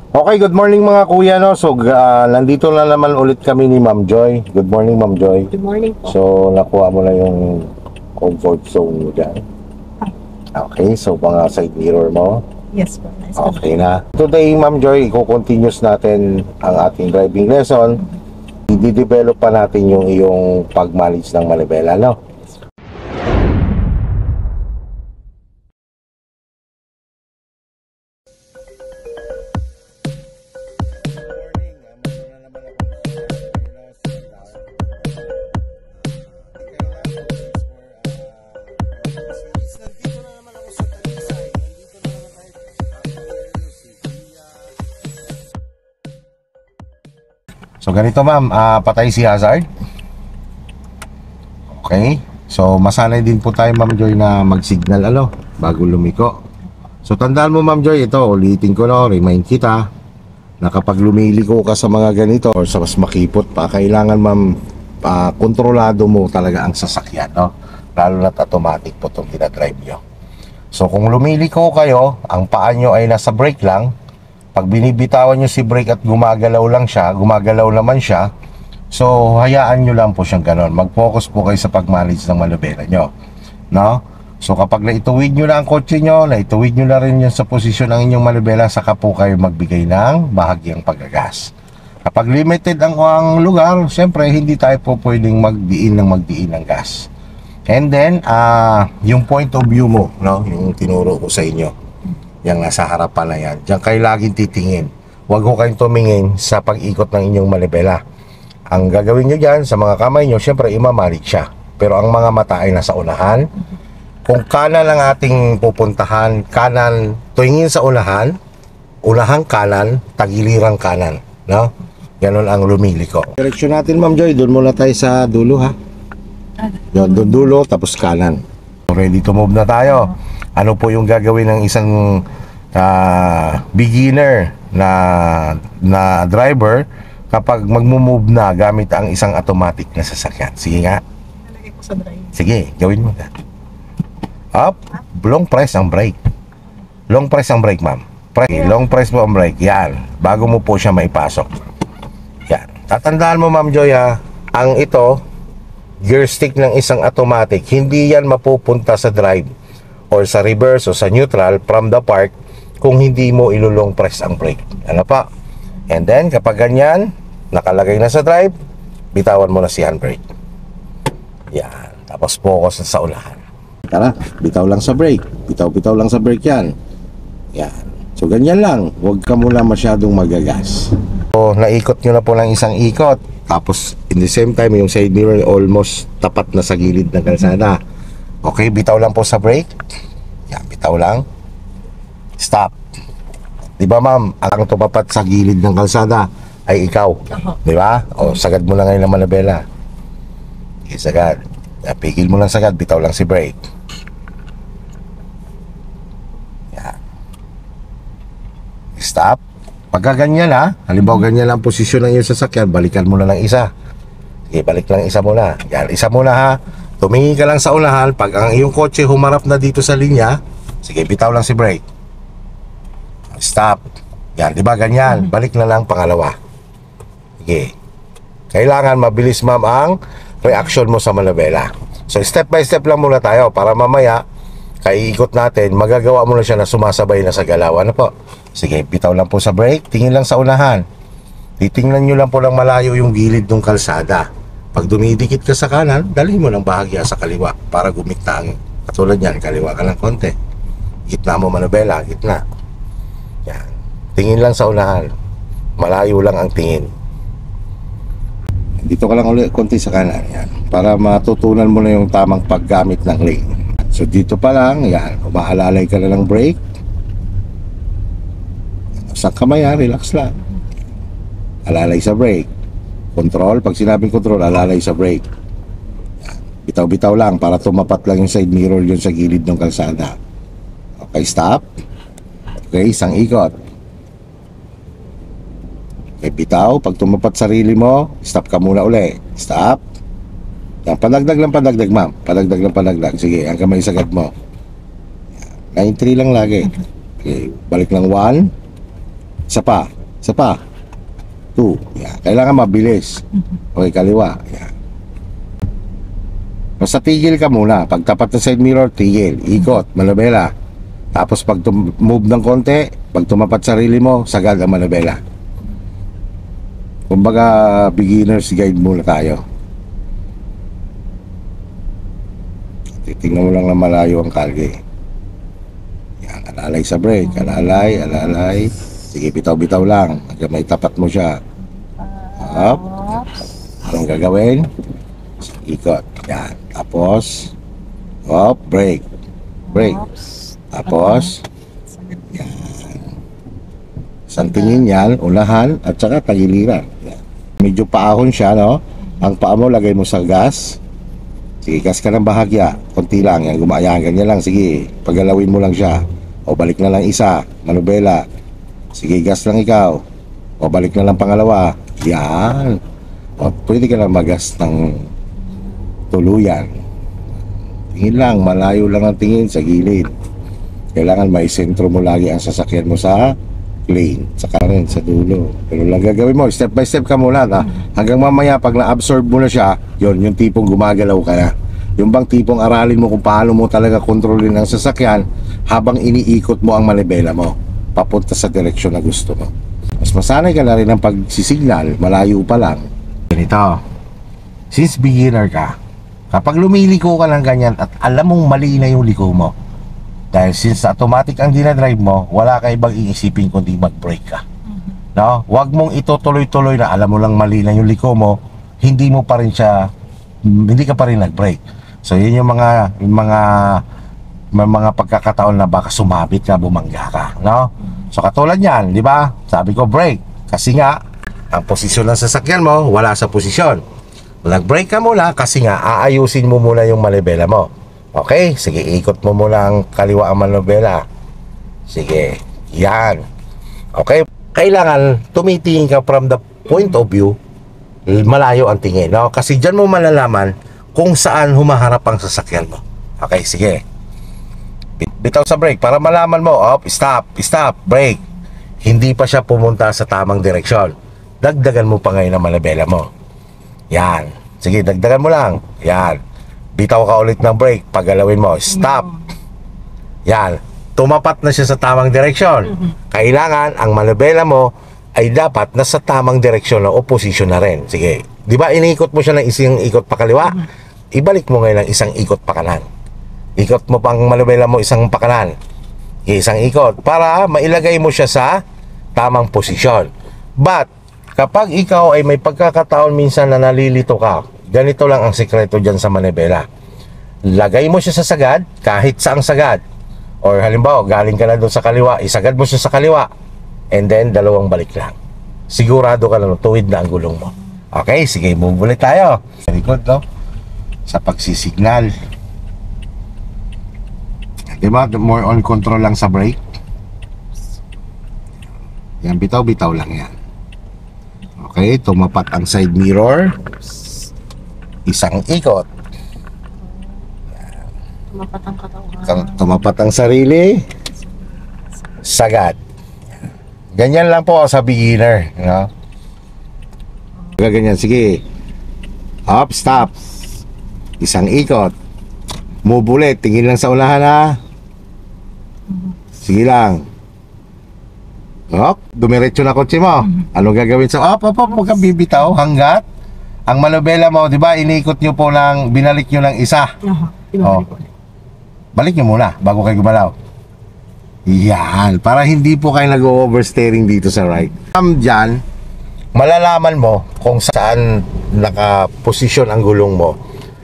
Okay, good morning mga kuya, no? So, nandito na naman ulit kami ni Ma'am Joy. Good morning, Ma'am Joy. Good morning po. So, nakuha mo na yung comfort zone mo dyan. Okay, so mga side mirror mo. Yes po. Nice Okay na. Today, Ma'am Joy, i-continuous natin ang ating driving lesson. I-develop pa natin yung iyong pag-manage ng manibela, no? So ganito ma'am, patay si hazard. Okay. So masanay din po tayo Ma'am Joy na mag-signal bago lumiko. So tandaan mo Ma'am Joy, ito ulitin ko remind kita na kapag lumiliko ka sa mga ganito or sa mas makipot pa, kailangan ma'am kontrolado mo talaga ang sasakyan, no? Lalo na't automatic po itong dinadrive nyo. So kung lumiliko kayo, ang paa nyo ay nasa brake lang. Pag binibitawan nyo si brake at gumagalaw naman siya, so hayaan nyo lang po siyang ganon. Mag-focus po kayo sa pag-manage ng manubela nyo, no? So kapag naituwid nyo na ang kotse nyo, naituwid nyo na rin yan sa posisyon ng inyong manubela, saka po kayo magbigay ng bahagyang paggagas. Kapag limited ang lugar, siyempre hindi tayo po pwedeng magdiin ng gas. And then, yung point of view mo, no? Yung tinuro ko sa inyo, yung nasa harapan na yan, diyan kayo laging titingin. Huwag ko kayong tumingin sa pag-ikot ng inyong manibela. Ang gagawin nyo dyan sa mga kamay nyo, siyempre imamalig siya. Pero ang mga mata ay nasa unahan. Kung kanan ang ating pupuntahan, kanan, tingin sa unahan, unahang kanan, tagilirang kanan, no? Ganon ang lumiliko. Direksyon natin Ma'am Joy, doon muna tayo sa dulo ha. Yun, doon dulo, tapos kanan. Ready to move na tayo. Ano po yung gagawin ng isang beginner na driver kapag magmo-move na gamit ang isang automatic na sasakyan? Sige nga. Nalagay ko sa drive. Sige, gawin mo na. Up, long press ang brake. Long press ang brake, ma'am. Long press mo ang brake. Yan. Bago mo po siya maipasok. Yan. Tatandaan mo, Ma'am Joy, ang ito, gear stick ng isang automatic, hindi yan mapupunta sa drive or sa reverse o sa neutral from the park kung hindi mo ilulong press ang brake. Ano pa? And then, kapag ganyan, nakalagay na sa drive, bitawan mo na si handbrake. Yan. Tapos focus na sa unahan. Tara, bitaw lang sa brake. Bitaw lang sa brake yan. Yan. So, ganyan lang. Huwag ka muna masyadong magagas. So, naikot nyo na po ng isang ikot. Tapos, in the same time, yung side mirror almost tapat na sa gilid ng kalsada. Okay, bitaw lang po sa brake. Yan, bitaw lang. Stop. Di ba, ma'am? Ang tumapat sa gilid ng kalsada ay ikaw. Di ba? O, sagad mo lang ngayon ng manabela. Okay, sagad. Pigil mo lang sagad, bitaw lang si brake. Yan. Stop. Pagka ganyan halimbawa ganyan lang posisyon ng iyong sasakyan, balikan mo na ng isa. Sige, balik lang isa muna. Yan, isa muna ha. Tumingin ka lang sa unahan. Pag ang iyong kotse humarap na dito sa linya, sige, bitaw lang si brake. Stop. Yan, di ba ganyan? Balik na lang pangalawa. Sige. Kailangan mabilis ma'am ang reaction mo sa manabela. So step by step lang muna tayo para mamaya kaiikot natin, magagawa mo na siya na sumasabay na sa galaw. Ano po? Sige, bitaw lang po sa brake, tingin lang sa unahan. Titingnan nyo lang po lang malayo yung gilid ng kalsada. Pag dumidikit ka sa kanan, dalhin mo ng bahagya sa kaliwa para gumita ang katulad yan, kaliwa ka lang konti. Gitna mo manubela, gitna. Yan. Tingin lang sa unahan. Malayo lang ang tingin. Dito ka lang ulit konti sa kanan, yan. Para matutunan mo na yung tamang paggamit ng lane. So dito pa lang, yan, umaalalay ka na ng brake. Sa kamay relax lang. Alalay sa brake. Control, pag sinabing control, alalay sa brake. Yan. Bitaw-bitaw lang para tumapat lang yung side mirror yun sa gilid ng kalsada. Okay, stop. Okay, isang ikot. Okay, bitaw, pag tumapat sarili mo, stop ka muna uli. Stop. Yan, padagdag lang padagdag, ma'am. Padagdag lang padagdag. Sige, ang kamay sagad mo. 9-3 lang lagi. Okay, balik lang 1. Isa pa. Isa pa. 2. Yan. Kailangan mabilis. Okay, kaliwa. Yan. Basta tigil ka muna. Pag tapat ng side mirror, tigil. Ikot, manubela. Tapos pag move ng konti, pag tumapat sarili mo, sagad ang manubela. Kumbaga, beginner's guide muna tayo. Titingnan mo lang na malayo ang kalye. Yan, alalay sa brake. Alalay, alalay. Sige, bitaw-bitaw lang. Hanggang may tapat mo siya. Up. Anong gagawin? Ikot. Yan. Tapos, up, brake. Brake. Tapos, yan. Isang tingin yan, unahan, at saka tagiliran. Yan. Medyo paahon siya, no? Ang paa mo, lagay mo sa gas. Sige, gas ka ng bahagya. Konti lang. Yan, gumayaan. Ganyan lang. Sige, paggalawin mo lang siya. O, balik na lang isa. Manubela. Sige, gas lang ikaw. O, balik na lang pangalawa. Yan. O, pwede ka lang magas ng tuluyan. Tingin lang, malayo lang ang tingin sa gilid. Kailangan may sentro mo lagi ang sasakyan mo sa lane, sa kanan, sa dulo. Pero lang gagawin mo, step by step ka muna, ha? Hanggang mamaya, pag na-absorb mo na siya, yon yung tipong gumagalaw ka na. Yung bang tipong aralin mo kung paano mo talaga kontrolin ang sasakyan habang iniikot mo ang manibela mo papunta sa direksyon na gusto mo. Mas masanay ka na rin ng pagsisignal, malayo pa lang. Ganito, since beginner ka, kapag lumiliko ka ng ganyan at alam mong mali na yung liko mo, dahil since automatic ang dinadrive mo, wala ka ibang iisipin kundi mag-brake ka. No? Huwag mong itutuloy-tuloy na alam mo lang mali na yung liko mo, hindi ka pa rin nag-brake. So yun yung mga pagkakataon na baka sumabit ka, bumangga ka, no? So katulad niyan, di ba? Sabi ko brake kasi nga ang posisyon ng sasakyan mo wala sa posisyon. Nag-brake ka muna kasi nga aayusin mo muna yung manibela mo. Okay, sige, ikot mo muna ang kaliwa ang manibela. Sige, yan. Okay, kailangan tumitingin ka from the point of view malayo ang tingin, no? Kasi dyan mo malalaman kung saan humaharap ang sasakyan mo. Okay, sige. Bitaw sa brake para malaman mo, stop, brake. Hindi pa siya pumunta sa tamang direksyon. Dagdagan mo pa ngayon ang manibela mo. Yan. Sige, dagdagan mo lang. Yan. Bitaw ka ulit ng brake, paggalawin mo, stop. Yan. Tumapat na siya sa tamang direksyon. Kailangan ang manibela mo ay dapat nasa tamang direksyon o posisyon na rin. Sige. Di ba iniikot mo siya ng isang ikot pa kaliwa? Ibalik mo ngayon ng isang ikot pa kanan. Ikot mo pang manibela mo isang pa kanan. Isang ikot para mailagay mo siya sa tamang posisyon. But kapag ikaw ay may pagkakataon minsan na nalilito ka, ganito lang ang sekreto dyan sa manibela. Lagay mo siya sa sagad, kahit saang sagad. Or halimbawa, galing ka na doon sa kaliwa, isagad mo siya sa kaliwa. And then, dalawang balik lang. Sigurado ka na tuwid na ang gulong mo. Okay, sige, move ulit tayo. Likod, no? Sa pagsisignal. Diba? More on control lang sa brake. Yan, bitaw-bitaw lang yan. Okay, tumapat ang side mirror. Isang ikot. Tumapat ang katawan. Tumapat ang sarili. Sagad. Ganyan lang po sa beginner, no? Ganyan, sige. Up, stop. Isang ikot. Move ulit, tingin lang sa unahan, ha? Sige lang. Dumiretso na kotse mo. Anong gagawin sa huwag kang bibitaw hanggat ang manobela mo, di ba, iniikot nyo po binalik nyo ng isa. Balik nyo muna bago kayo gumalaw. Yan, para hindi po kayo nag-oversteering dito sa right. Dyan, malalaman mo kung saan nakaposisyon ang gulong mo.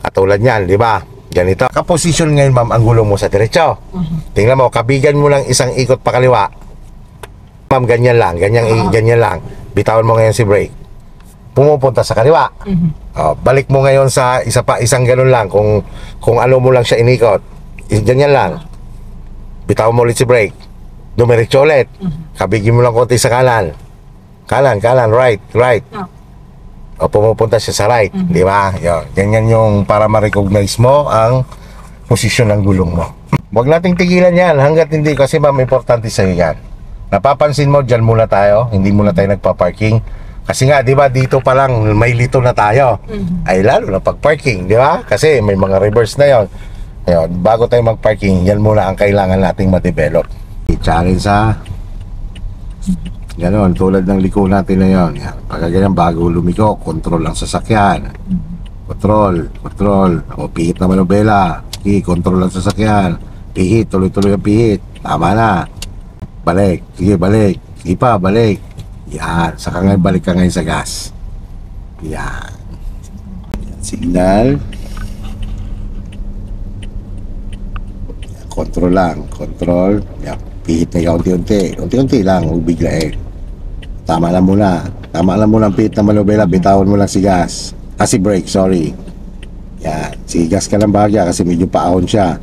Katulad yan, di ba? Ganito. Nakaposisyon ngayon, ma'am, ang gulong mo sa diretso. Tingnan mo, kabigan mo lang isang ikot pa kaliwa. Ma'am, ganyan lang, ganyan lang. Bitawan mo ngayon si brake. Pumupunta sa kaliwa. Balik mo ngayon sa isang ganun lang, kung ano mo lang siya inikot. Ganyan lang. Bitawan mo ulit si brake. Dumiretso ulit. Kabigin mo lang konti sa kanan. Kanan, right. O pumupunta siya sa right, di ba? Ganyan yung para ma-recognize mo ang posisyon ng gulong mo. Huwag nating tigilan yan hanggat hindi, kasi ma'am, importante sa'yo yan. Napapansin mo, dyan muna tayo. Hindi muna tayo nagpa-parking. Kasi nga, di ba, dito pa lang may lito na tayo. Ay lalo na pag-parking, di ba? Kasi may mga reverse na yon. Ayun, bago tayo mag-parking, yan muna ang kailangan nating ma-develop. I-challenge sa ganon, tulad ng liko natin na yun. Yan. Pagka ganyan, bago lumiko, control ang sasakyan. Control. O, pihit na manobela. Okay, control ang sasakyan. Pihit, tuloy-tuloy ang pihit. Tama na. Balik. Sige, balik. Sige pa, balik. Yan. Saka ngayon, balik ka ngayon sa gas. Yan. Signal. Control lang. Control. Yan. Pihit na ka unti-unti. Unti-unti lang. Huwag biglain. Tama lang muna. Tama lang muna ang pihit na manobela. Bitawan mo lang si gas. Si brake, sorry. Yan. Sige, gas ka lang bagya kasi medyo paahon siya.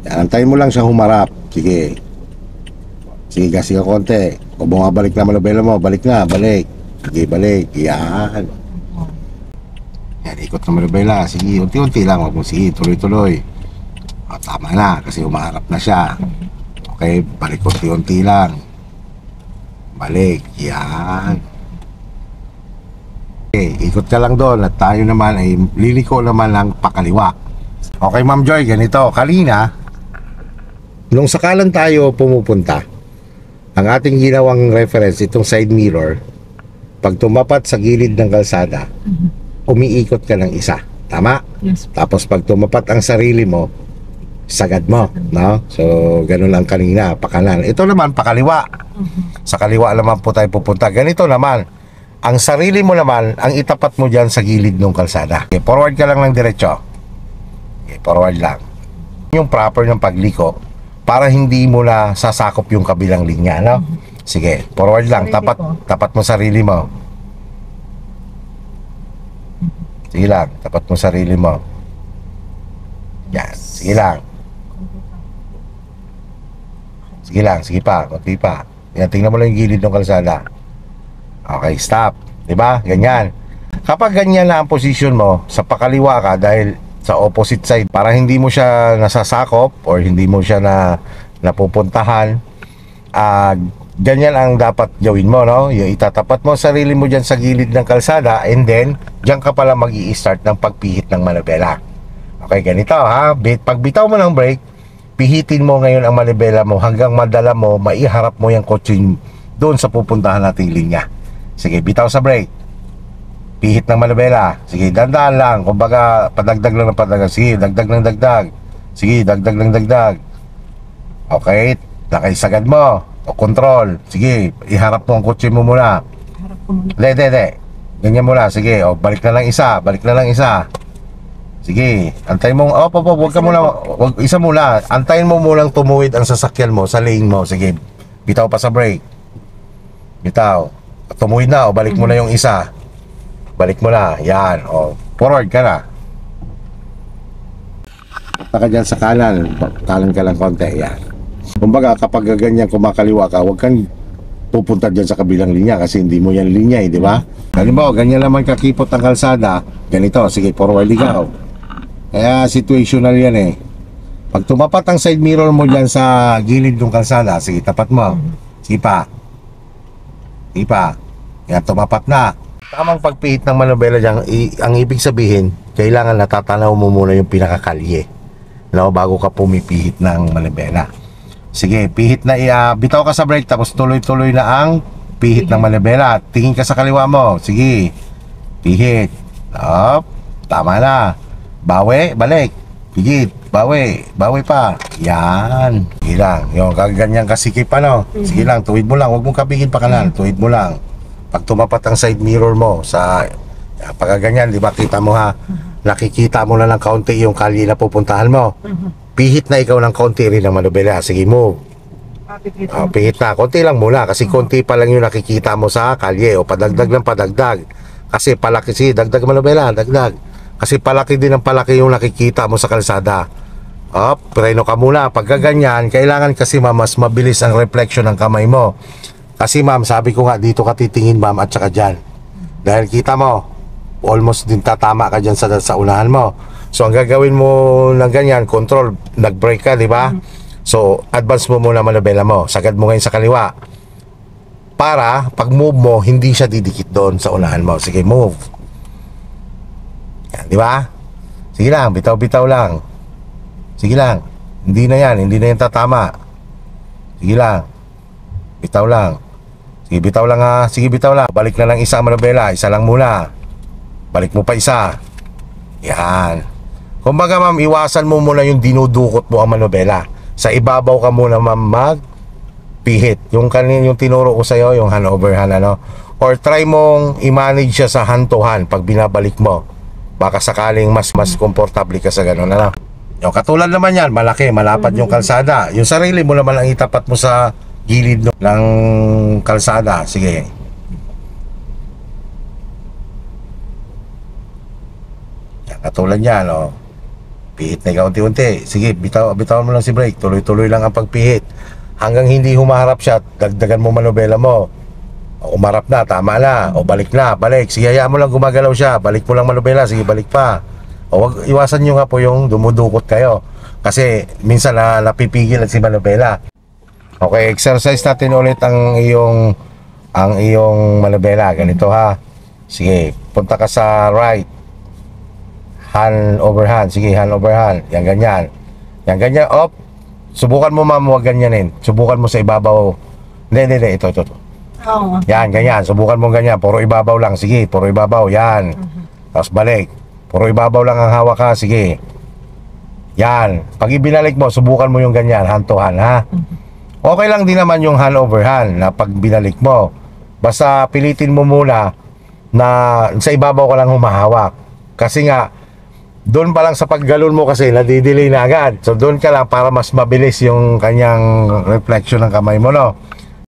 Yan. Antayin mo lang siya humarap. Sige. Sige, gas ka konti. O bumabalik na manobela mo. Balik na. Balik. Sige, balik. Yan. Yan. Ikot na manobela. Sige, unti-unti lang. Huwag mo. Sige, tuloy-tuloy. O, tama na. Kasi humarap na siya. Okay. Balik unti-unti lang. Balik. Yan. Okay, ikot ka lang doon at tayo naman ay liliko naman lang pakaliwa. Okay, Ma'am Joy, ganito. Kanina, nung sakalan tayo pumupunta, ang ating ginawang reference, itong side mirror, pag tumapat sa gilid ng kalsada, umiikot ka ng isa. Tama? Yes. Tapos pag tumapat ang sarili mo, sagad mo, no? So, ganun lang kanina, pakanan. Ito naman, pakaliwa. Sa kaliwa naman po tayo pupunta. Ganito naman, ang sarili mo naman, ang itapat mo dyan sa gilid ng kalsada. Okay, forward ka lang ng diretso. Okay, forward lang. Yung proper ng pagliko, para hindi mo na sasakop yung kabilang linya, no? Sige, forward lang. Tapat mo sarili mo. Sige lang, tapat mo sarili mo. Yan, sige lang. Sige lang, sige pa, konti pa. Yan, tingnan mo lang yung gilid ng kalsada. Okay, stop. Diba? Ganyan. Kapag ganyan na ang position mo, sa pakaliwa ka dahil sa opposite side, para hindi mo siya nasasakop or hindi mo siya napupuntahan, ganyan ang dapat gawin mo, no? Yung itatapat mo sarili mo dyan sa gilid ng kalsada and then, dyan ka pala mag-i-start ng pagpihit ng manibela. Okay, ganito ha. Pag bitaw mo ng brake, pihitin mo ngayon ang manibela mo hanggang madala mo, maiharap mo yung kotse doon sa pupuntahan nating linya. Sige, bitaw sa brake. Pihit ng manibela. Sige, dandaan lang. Kumbaga, padagdag lang ng padagdag. Sige, dagdag ng dagdag. Sige, dagdag ng dagdag. Okay, nakaisagad mo. O control. Sige, iharap mo ang kotse mo muna. Harap ko muna. De. Ganyan muna. Sige, o balik na lang isa. Balik na lang isa. Sige, antayin mo. Huwag ka muna. Isa muna. Antayin mo munang tumuwid ang sasakyan mo sa lane mo. Sige, bitaw pa sa brake. Bitaw. Tumuwid na o balik mo na yung isa. Balik mo na. Yan. O, forward ka na. Punta ka dyan sa kanan. Kanan ka lang konti. Yan. Kumbaga, kapag ganyan kumakaliwa ka, huwag kang pupunta dyan sa kabilang linya kasi hindi mo yan linya, di ba? Halimbawa, ganyan naman kakipot ang kalsada. Ganito. Sige, forward ikaw. Kaya situational yan eh. Pag tumapat ang side mirror mo dyan sa gilid ng kalsada, sige, tapat mo. Sige pa. Sige pa. Yan, tumapat na. Tamang pagpihit ng manobela dyan, ang ibig sabihin, kailangan natatanaw mo muna yung pinakakalye, no, bago ka pumipihit ng manobela. Sige, pihit na, bitaw ka sa brake, tapos tuloy-tuloy na ang pihit ng manobela. Tingin ka sa kaliwa mo. Sige, pihit. Up. Tama na. Bawi, balik. Pigit, bawi pa. Yan. Sige lang. Yung kaganyan kasikip ano. Sige lang, tuwid mo lang. Huwag mong kapigil pa kanan. Tuwid mo lang. Pag tumapat ang side mirror mo sa pagkaganyan, di ba kita mo ha? Nakikita mo na ng kaunti yung kalye na pupuntahan mo. Pihit na ikaw ng kaunti rin ang manobela. Sige, move. Pihit na. Konti lang muna kasi konti pa lang yung nakikita mo sa kalye. O padagdag ng padagdag. Kasi palaki, sige, dagdag manobela, dagdag. Kasi palaki din ang palaki yung nakikita mo sa kalsada. Preno ka muna. Pagka ganyan, kailangan kasi mas mabilis ang reflection ng kamay mo. Kasi ma'am, sabi ko nga, dito ka titingin ma'am at saka dyan. Dahil kita mo, almost din tatama ka dyan sa unahan mo. So ang gagawin mo ng ganyan, control, nag-brake ka, di ba? So advance mo muna manobela mo. Sagad mo ngayon sa kaliwa. para pag move mo, hindi siya didikit doon sa unahan mo. Sige, move. Yan, di ba? Sige lang, bitaw-bitaw lang. Sige lang. Hindi na yan tatama. Sige lang. Bitaw lang. Sige, bitaw lang ha. Sige, bitaw lang. Balik na lang isa, manobela. Isa lang muna. Balik mo pa isa. Yan. Kumbaga ma'am, iwasan mo muna yung dinudukot mo ang manobela. Sa ibabaw ka muna ma'am magpihit. Yung tinuro ko sa'yo, yung hand over hand ano. Or try mong i-manage siya sa hand to hand pag binabalik mo. Baka sakaling mas komportable ka sa ganun ano. Yung katulad naman yan, malaki, malapad yung kalsada. Yung sarili mo naman ang itapat mo sa gilid ng kalsada. Sige. Yan, katulad yan, oh. Pihit na ikaw unti-unti. Sige, bitawan mo lang si brake. Tuloy-tuloy lang ang pagpihit. Hanggang hindi humaharap siya, dagdagan mo manobela mo. O, umarap na, tama na. O, balik na, balik. Sige, hayaan mo lang gumagalaw siya. Balik mo lang manobela. Sige, balik pa. O, wag, iwasan nyo nga po yung dumudukot kayo. Kasi minsan napipigil si manobela. Okay, exercise natin ulit ang iyong manobela. Ganito ha. Sige, punta ka sa right. Hand over hand. Sige, hand over hand. Yan ganyan. Yan ganyan. Op. Subukan mo ma'am, huwag ganyanin. Subukan mo sa ibabaw. Hindi. Ito. Oo. Yan, ganyan. Subukan mo ganyan. Puro ibabaw lang. Sige, puro ibabaw. Yan. Tapos balik. Puro ibabaw lang ang hawak ka. Sige. Yan. Pag ibinalik mo, subukan mo yung ganyan. Hand to hand, ha? Okay lang din naman yung hand over hand na pag binalik mo. Basta pilitin mo muna na sa ibabaw ka lang humahawak. Kasi nga, doon pa lang sa paggalon mo kasi nadidelay na agad. So doon ka lang para mas mabilis yung kanyang reflection ng kamay mo, no?